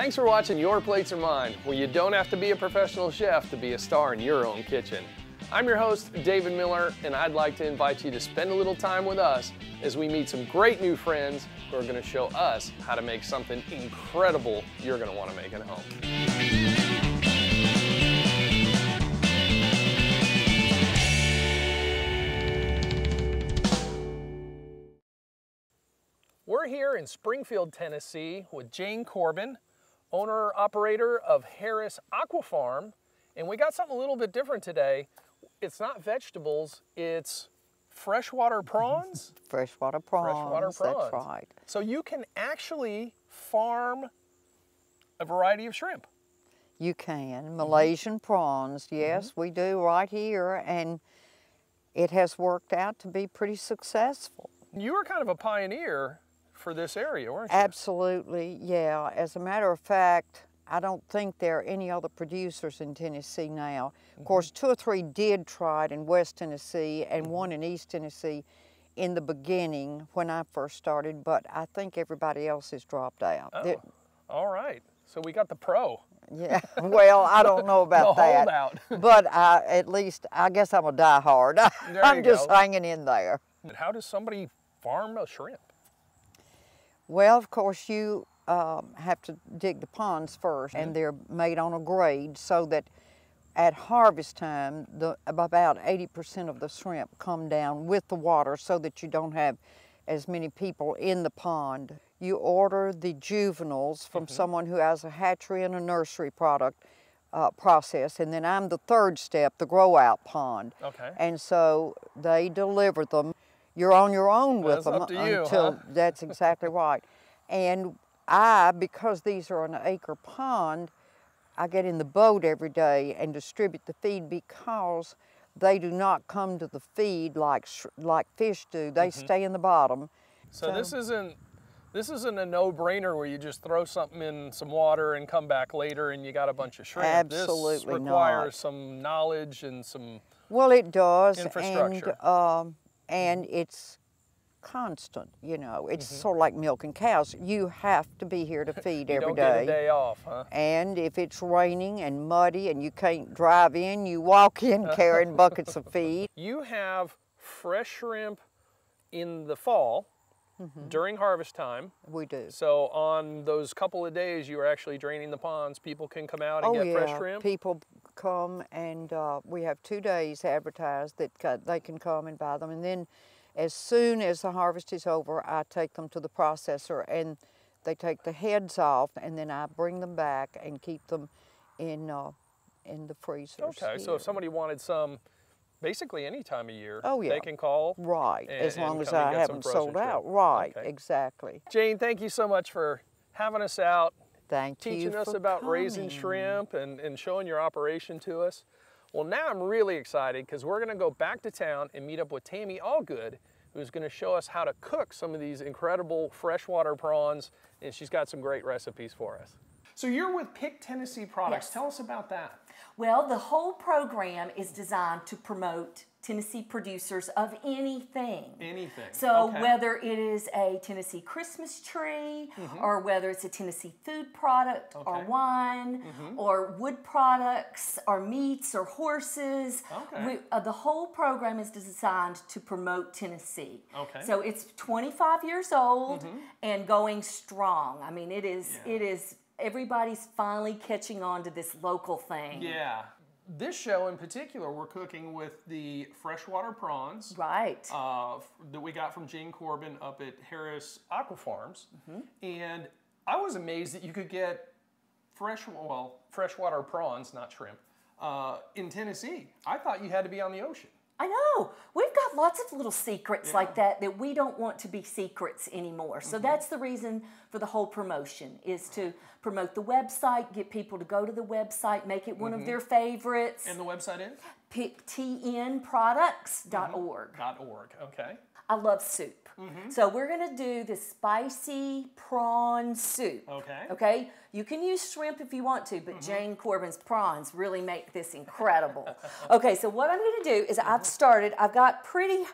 Thanks for watching Your Plates Are Mine, where you don't have to be a professional chef to be a star in your own kitchen. I'm your host, David Miller, and I'd like to invite you to spend a little time with us as we meet some great new friends who are going to show us how to make something incredible you're going to want to make at home. We're here in Springfield, Tennessee with Jane Corbin, owner-operator of Harris Aqua Farm, and we got something a little bit different today. It's not vegetables, it's freshwater prawns? Freshwater prawns, Freshwater prawns. That's right. So you can actually farm a variety of shrimp. You can. Malaysian prawns, yes, we do right here, and it has worked out to be pretty successful. You were kind of a pioneer for this area, weren't you? Absolutely, yeah. As a matter of fact, I don't think there are any other producers in Tennessee now. Of course, 2 or 3 did try it in West Tennessee and one in East Tennessee in the beginning when I first started, but I think everybody else has dropped out. Oh, all right. So we got the pro. Yeah, well, I don't know about the that. Holdout. But at least, I guess I'm a diehard. I'm just hanging in there. How does somebody farm a shrimp? Well, of course, you have to dig the ponds first, and they're made on a grade so that at harvest time, about 80% of the shrimp come down with the water so that you don't have as many people in the pond. You order the juveniles from someone who has a hatchery and a nursery process, and then I'm the third step, the grow-out pond. Okay. And so they deliver them. You're on your own with them up to you, until, huh? That's exactly right. And because these are an acre pond, I get in the boat every day and distribute the feed because they do not come to the feed like fish do. They stay in the bottom. So this isn't a no-brainer where you just throw something in some water and come back later and you got a bunch of shrimp. Absolutely this requires some knowledge and some it does. Infrastructure. And it's constant, you know. It's sort of like milking cows. You have to be here to feed every day. You don't get a day off, huh? And if it's raining and muddy and you can't drive in, you walk in carrying buckets of feed. You have fresh shrimp in the fall during harvest time. We do. So on those couple of days you are actually draining the ponds, people can come out and get fresh shrimp? People come, and we have 2 days advertised that they can come and buy them. And then as soon as the harvest is over, I take them to the processor and they take the heads off, and then I bring them back and keep them in the freezers. Okay, so if somebody wanted some basically any time of year, they can call. Right, as long as I haven't sold out. Right, exactly. Jane, thank you so much for having us out. Thank you teaching us for about coming. raising shrimp and showing your operation to us. Well, now I'm really excited because we're going to go back to town and meet up with Tammy Algood, who's going to show us how to cook some of these incredible freshwater prawns, and she's got some great recipes for us. So you're with Pick Tennessee Products. Yes. Tell us about that. Well, the whole program is designed to promote Tennessee producers of anything. Anything. So whether it is a Tennessee Christmas tree, or whether it's a Tennessee food product, or wine, or wood products, or meats, or horses. The whole program is designed to promote Tennessee. So it's 25 years old and going strong. I mean, it is, everybody's finally catching on to this local thing. Yeah. This show in particular, we're cooking with the freshwater prawns. Right. That we got from Jane Corbin up at Harris Aqua Farms. And I was amazed that you could get freshwater prawns, not shrimp, in Tennessee. I thought you had to be on the ocean. I know. We've got lots of little secrets like that we don't want to be secrets anymore. So that's the reason for the whole promotion, is to promote the website, get people to go to the website, make it one of their favorites. And the website is? p.1products.org. Okay. I love soup. So we're going to do the spicy prawn soup. Okay. You can use shrimp if you want to, but Jane Corbin's prawns really make this incredible. Okay, so what I'm going to do is I've got pretty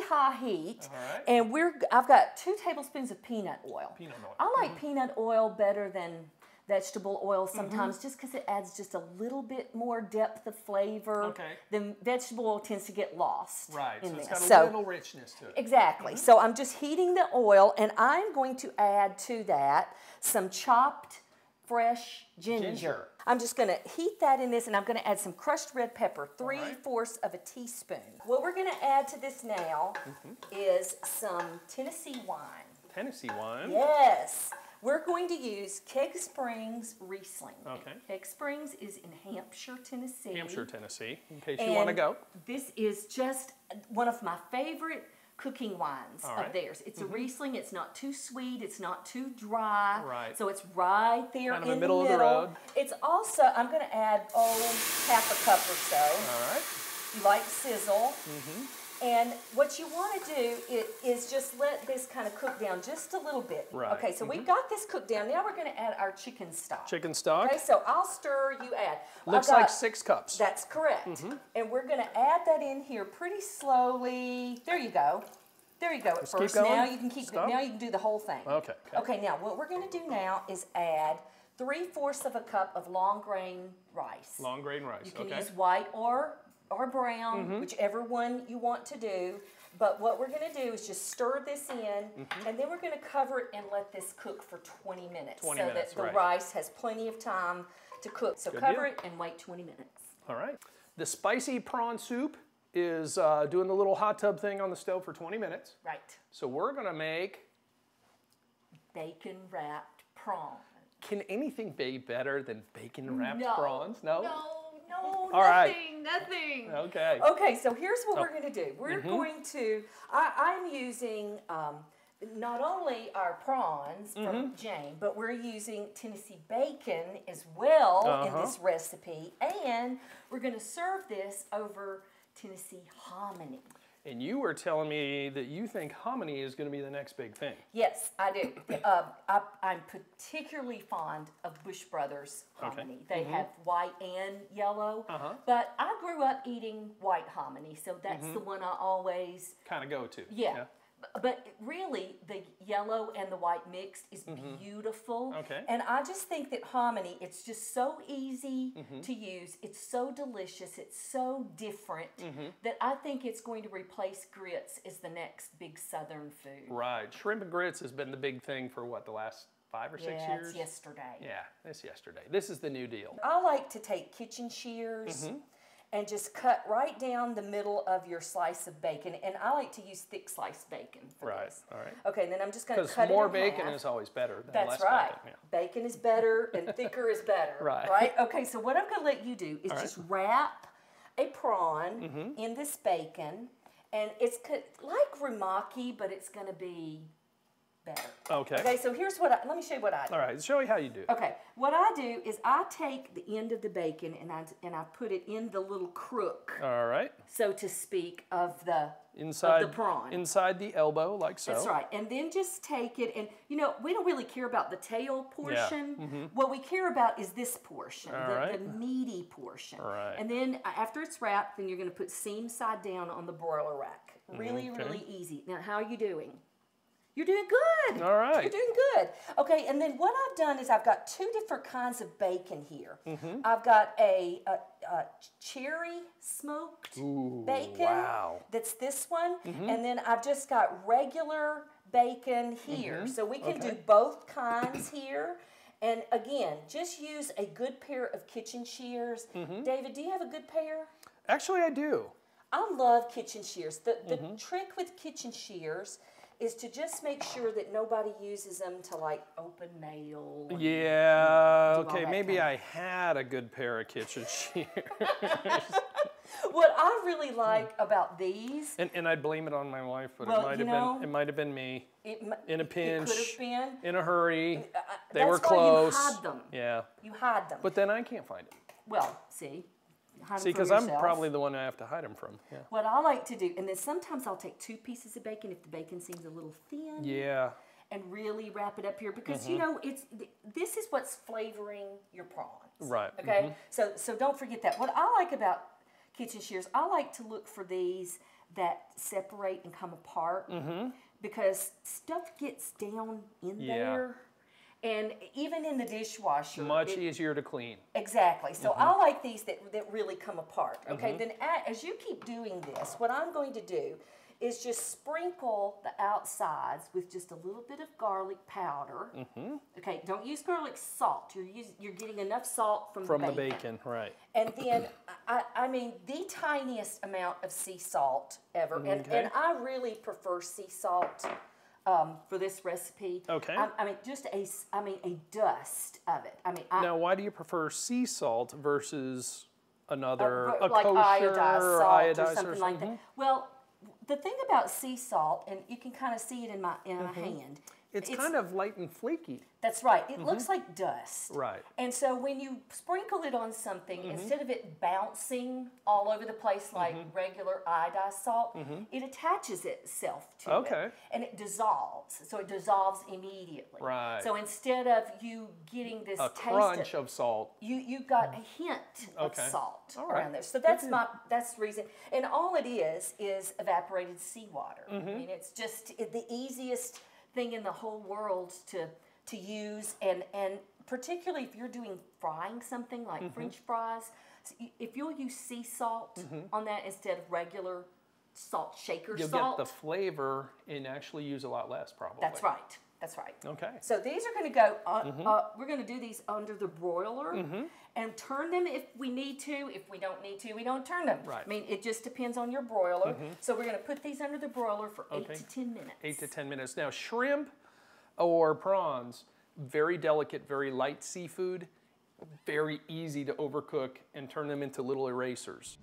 high heat, and I've got 2 tablespoons of peanut oil. I like peanut oil better than vegetable oil sometimes just because it adds just a little bit more depth of flavor. Okay. The vegetable oil tends to get lost. Right, in so it's this. got a little richness to it. Exactly. So I'm just heating the oil, and I'm going to add to that some chopped fresh ginger. I'm just going to heat that in this, and I'm going to add some crushed red pepper, 3/4 of a teaspoon. What we're going to add to this now is some Tennessee wine. Tennessee wine? Yes. We're going to use Keg Springs Riesling. Okay. Keg Springs is in Hampshire, Tennessee. Hampshire, Tennessee, in case you want to go. This is just one of my favorite cooking wines of theirs. It's a Riesling. It's not too sweet. It's not too dry. Right. So it's right there kind of in the middle of the road. It's also, I'm going to add, half a cup or so. All right. You like sizzle. And what you want to do is just let this kind of cook down just a little bit. Right. Okay, so we've got this cooked down. Now we're going to add our chicken stock. Chicken stock. Okay, so I'll stir, you add. Looks like 6 cups. That's correct. And we're going to add that in here pretty slowly. There you go. There you go at first. Keep going. Now you can keep. Stop. Now you can do the whole thing. Okay. Okay. Now what we're going to do now is add 3/4 of a cup of long grain rice. Long grain rice. You can use white or brown, whichever one you want to do. But what we're going to do is just stir this in, and then we're going to cover it and let this cook for 20 minutes. 20 minutes, that the rice has plenty of time to cook. So cover it and wait 20 minutes. All right. The spicy prawn soup is doing the little hot tub thing on the stove for 20 minutes. Right. So we're going to make bacon wrapped prawn. Can anything be better than bacon wrapped prawns? No? No, All nothing. Okay. Okay, so here's what we're going to do. We're going to, I'm using not only our prawns from Jane, but we're using Tennessee bacon as well in this recipe. And we're going to serve this over Tennessee hominy. And you were telling me that you think hominy is going to be the next big thing. Yes, I do. I'm particularly fond of Bush Brothers hominy. They have white and yellow, but I grew up eating white hominy, so that's the one I always kind of go to. Yeah. But really, the yellow and the white mixed is beautiful. Okay. And I just think that hominy, it's just so easy to use. It's so delicious. It's so different that I think it's going to replace grits as the next big Southern food. Right. Shrimp and grits has been the big thing for what, the last 5 or 6 years? Yeah, it's yesterday. Yeah, it's yesterday. This is the new deal. I like to take kitchen shears and just cut right down the middle of your slice of bacon. And I like to use thick sliced bacon for this. All right. Okay, and then I'm just going to cut it in because more half. bacon is always better than That's less right. bacon. Yeah. Bacon is better and thicker is better. Right. Okay, so what I'm going to let you do is just wrap a prawn in this bacon. And it's like rumaki, but it's going to be better. Okay. Okay, so here's what let me show you what I do. All right, show you how you do it. Okay, what I do is I take the end of the bacon and I put it in the little crook, All right. so to speak, of the prawn. Inside the elbow, like so. That's right. And then just take it, and you know, we don't really care about the tail portion. What we care about is this portion, the meaty portion. Right. And then after it's wrapped, then you're going to put seam side down on the broiler rack. Really, really easy. Now, how are you doing? You're doing good. All right. You're doing good. Okay, and then what I've done is I've got 2 different kinds of bacon here. I've got a cherry smoked bacon. Wow. That's this one. And then I've just got regular bacon here. So we can do both kinds here. And again, just use a good pair of kitchen shears. David, do you have a good pair? Actually, I do. I love kitchen shears. The trick with kitchen shears is to just make sure that nobody uses them to like open mail. Yeah, okay, maybe I had a good pair of kitchen shears. What I really like about these... And I'd blame it on my wife, but it might have been me. In a pinch, it could have been. in a hurry, they that's were close. Why you hide them. Yeah. You hide them. But then I can't find them. Well, see. See, because I'm probably the one I have to hide them from. Yeah. What I like to do, and then sometimes I'll take 2 pieces of bacon if the bacon seems a little thin. Yeah. And really wrap it up here because you know this is what's flavoring your prawns. Right. Okay. So don't forget that. What I like about kitchen shears, I like to look for these that separate and come apart because stuff gets down in there. And even in the dishwasher. Much easier to clean. Exactly. So I like these that really come apart. Okay, then as you keep doing this, what I'm going to do is just sprinkle the outsides with just a little bit of garlic powder. Okay, don't use garlic salt. You're getting enough salt from the bacon. Right. And then, I mean, the tiniest amount of sea salt ever. And I really prefer sea salt for this recipe. Okay. I mean, just a dust of it. I mean, now, why do you prefer sea salt versus another, like kosher iodized or salt iodized or something like that? Well, the thing about sea salt, and you can kind of see it in my hand. It's kind of light and flaky. That's right. It looks like dust. Right. And so when you sprinkle it on something, instead of it bouncing all over the place like regular iodized salt, it attaches itself to it. And it dissolves. So it dissolves immediately. Right. So instead of you getting this taste crunch of salt, you got a hint of salt around there. So that's the reason. And all it is evaporated seawater. I mean, it's just the easiest thing in the whole world to use, and particularly if you're doing frying something like French fries, if you'll use sea salt on that instead of regular salt, shaker salt, you'll get the flavor and actually use a lot less, probably. That's right. That's right. Okay. So these are going to go, we're going to do these under the broiler and turn them if we need to. If we don't need to, we don't turn them. Right. I mean, it just depends on your broiler. So we're going to put these under the broiler for 8 to 10 minutes. 8 to 10 minutes. Now, shrimp or prawns, very delicate, very light seafood, very easy to overcook and turn them into little erasers.